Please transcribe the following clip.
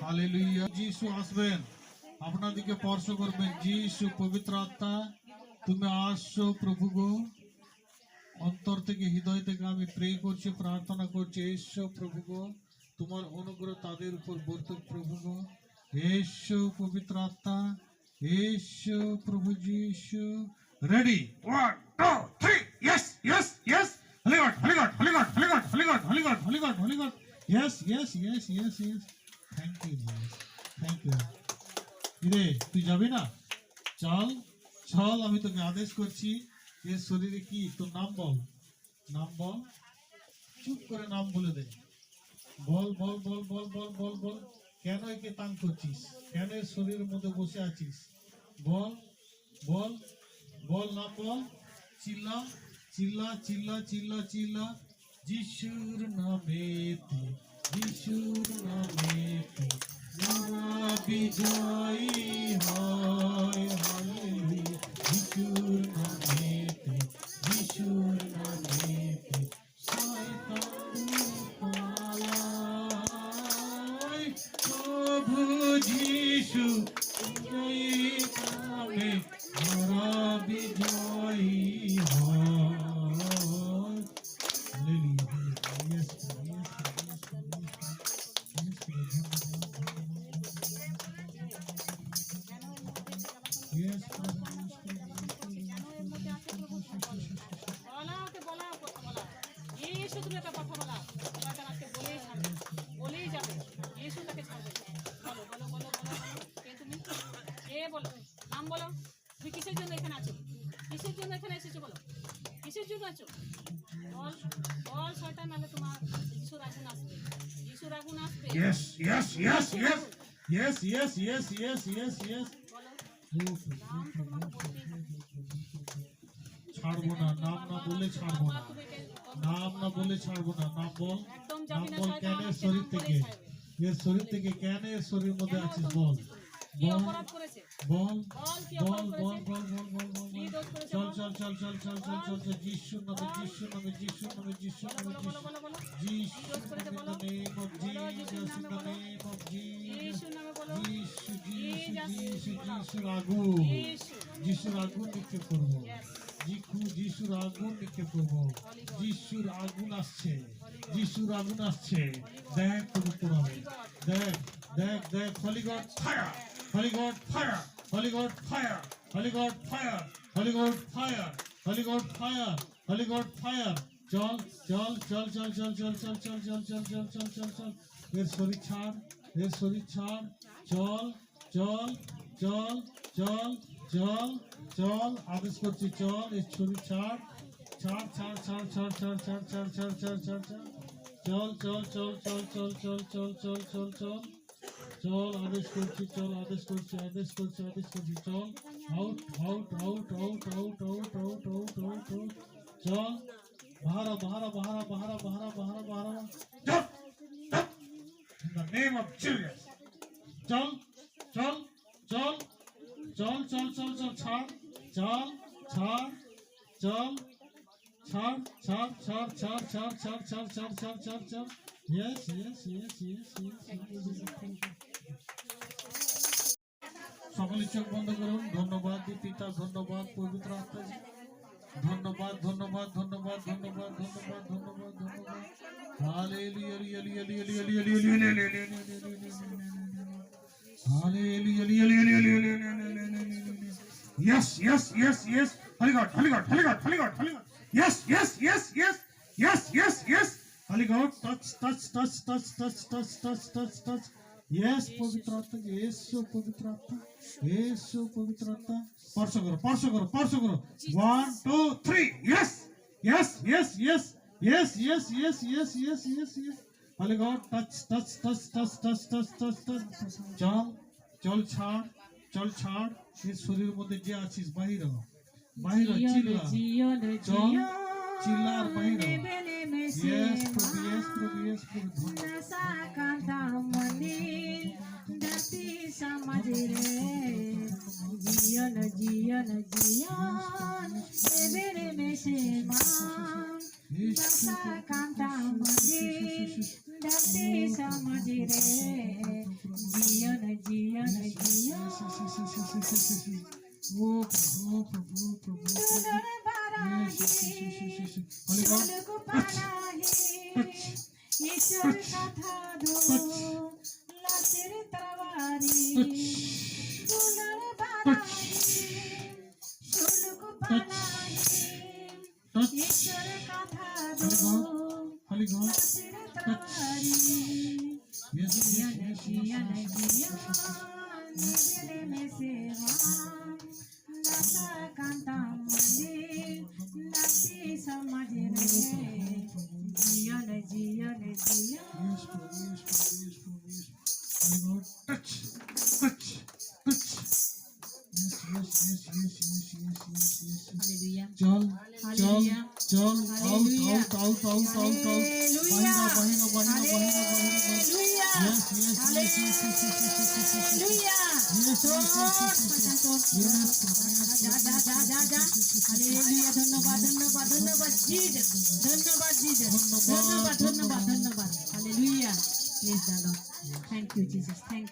Hallelujah. যিশু আসবেন, আপনাদেরকে স্পর্শ করবেন। যিশু পবিত্র আত্মা, তুমি আসছো প্রভু গো। অন্তর থেকে, হৃদয় থেকে আমি প্রে করছি, প্রার্থনা করছি, এসো প্রভু গো, তোমার অনুগ্রহ তাদের উপর বর্তুক প্রভু গো। এসো পবিত্র আত্মা, এসো প্রভু যিশু। Ready, 1 2 3, yes yes yes, holy god holy god holy god holy god holy god holy god holy god holy god, yes yes yes yes yes, thank you Jesus, thank you। রে তুই যাবি না? চল চল, আমি তোকে আদেশ করছি। এর শরীরে কি? তোর নাম বল, নাম বল, চুপ করে নাম বলে দে। বল বল বল বল বল বল বল, কেন একে তাং করছিস? কেন এর শরীরের মধ্যে বসে আছিস? বল বল বল, না বল, চিল্লা চিল্লা চিল্লা চিল্লা চিল্লা। যিশুর নামেতে, যিশুর নামেতে মোরা বিজয়ী হয়। হালেলুয়া। যিশুর নামেতে, যিশুর নামেতে শয়তান পালায়। প্রভু যিশু জয়ী নামে মোরা বিজয়ী হয়। Hallelujah. Yes, yes, yes, yes, নাম বলো। তুমি কিসের জন্য এখানে আছো? কিসের জন্য এখানে এসেছো বলো? কিসের জন্য আছো? বল বল, শয়তান, নাহলে তোমার যিশুর আগুন আসবে। যিশুর আগুন আসবে। yes, yes, yes, yes, yes, yes, yes, yes, yes, yes। বলো, নাম তোমার বলতেই হবে। ছাড়বো না, নাম না বলে ছাড়বো না, নাম না বলে ছাড়বো না। নাম বল, একদম নাম যাবি না বল। শয়তান, কেন এর আজকে শরীর নাম থেকে, বলেই ছাড়বে। এর শরীর থেকে, কেন এর শরীর মধ্যে কেন আছিস? তুমি বল কি বল অপরাধ করেছে? বল বল, কি বল অপরাধ বল করেছে? বল বল বল বল কি বল। দোষ করেছে? চল বল। চল চল চল চল চল চল চল। যিশুর নামে, যিশুর নামে, যিশুর নামে, যিশুর বলো নামে, বলো বলো বলো বলো। যিশু, কি দোষ করেছে in বলো। the name of বলো, যিশুর Jesus, in নামে the বলো। name of Jesus, যিশুর নামে বলো। যিশু যিশু যিশু বলো। যিশুর আগুন, যিশু। যিশুর আগুন নিক্ষেপ করবো। Yes. যিশুর আগুন নিক্ষেপ করবো। যিশুর আগুন আসছে, যিশুর আগুন আসছে। দেখ তোর উপর হবে, দেখ দেখ দেখ। হলি গড ফায়ার, হলি গড ফায়ার, হলি গড ফায়ার, হলি গড ফায়ার, হলি গড ফায়ার, হলি গড ফায়ার, হলি গড ফায়ার। চল চল চল চল চল চল চল চল চল চল চল চল চল চল। এর শরীর ছাড়, এর শরীর ছাড়। চল চল চল চল চল চল, আদেশ করছি চল। এর শরীর ছাড়, ছাড় ছাড় ছাড় ছাড় ছাড় ছাড় ছাড় ছাড় ছাড় ছাড় ছাড়। চল চল চল চল চল চল চল চল চল চল চল, আদেশ করছি চল, আদেশ করছি, আদেশ করছি, আদেশ করছি। চল out out out out out out out out out out. চল বাহারা বাহারা বাহারা বাহারা বাহারা বাহারা বাহারা। চল চল, in the name of Jesus। চল চল চল চল চল চল চল। ছাড়, চল ছাড়, চল ছাড় ছাড় ছাড় ছাড় ছাড় ছাড় ছাড় ছাড় ছাড় ছাড় ছাড়। Yes yes yes yes yes। সকলে চোখ বন্ধ করুন। ধন্যবাদ পিতা, ধন্যবাদ পবিত্র আত্মা, ধন্যবাদ ধন্যবাদ ধন্যবাদ ধন্যবাদ ধন্যবাদ ধন্যবাদ ধন্যবাদ। Hallelujah hallelujah hallelujah hallelujah. Yes yes yes yes, holy god holy god holy god holy god holy god, yes yes yes yes yes yes yes, holy god touch touch touch touch touch touch touch touch touch। Yes পবিত্র আত্মা, এসো পবিত্র আত্মা, এসো পবিত্র আত্মা। স্পর্শ করো স্পর্শ করো স্পর্শ করো। 1 2 3, yes yes yes yes yes yes yes yes yes yes yes, holy god touch touch touch touch touch touch touch touch। চল চল ছাড়, চল ছাড়। এর শরীরের মধ্যে যে আছিস বাহির হ, বাহির হ, চিল্লা চল, চিল্লা আর বাহির হ। Yes প্রভু, yes প্রভু, yes প্রভু। नशा कांता मंदिर दती समझ रे जियन जियन जियन एवेरे में से मान नशा कांता मंदिर दती समझ रे ফুলের বানানি শুলুক বানানি ঈশ্বর কথা দো Holy God. নাচের তারি Yes, জিয়ন yes, জিয়ন জিয়ন নিজেরে মেসেওয়ান দাতা কান্তা মন্দির নাচি সমাজে রে জিয়ন জিয়ন জিয়ন Yes, Lord, yes, Lord, yes, Lord, yes. Holy God, touch, touch, touch. Yes, yes, yes, yes, yes, yes, yes, yes. Hallelujah চল, চল, Hallelujah. চল, out, Hallelujah. out, out, out, out, out. Hallelujah. বাহিরা, বাহিরা, বাহিরা, বাহিরা, বাহিরা, বাহিরা. Hallelujah. Yes, yes, yes, yes, yes, yes, yes, yes, yes, yes. Hallelujah. Yes, yes, yes, yes, yes, yes. Yes, যা যা যা যা যা hallelujah ধন্যবাদ ধন্যবাদ ধন্যবাদ জিজাস ধন্যবাদ জিজাস ধন্যবাদ ধন্যবাদ ধন্যবাদ hallelujah praise the Lord thank you Jesus thank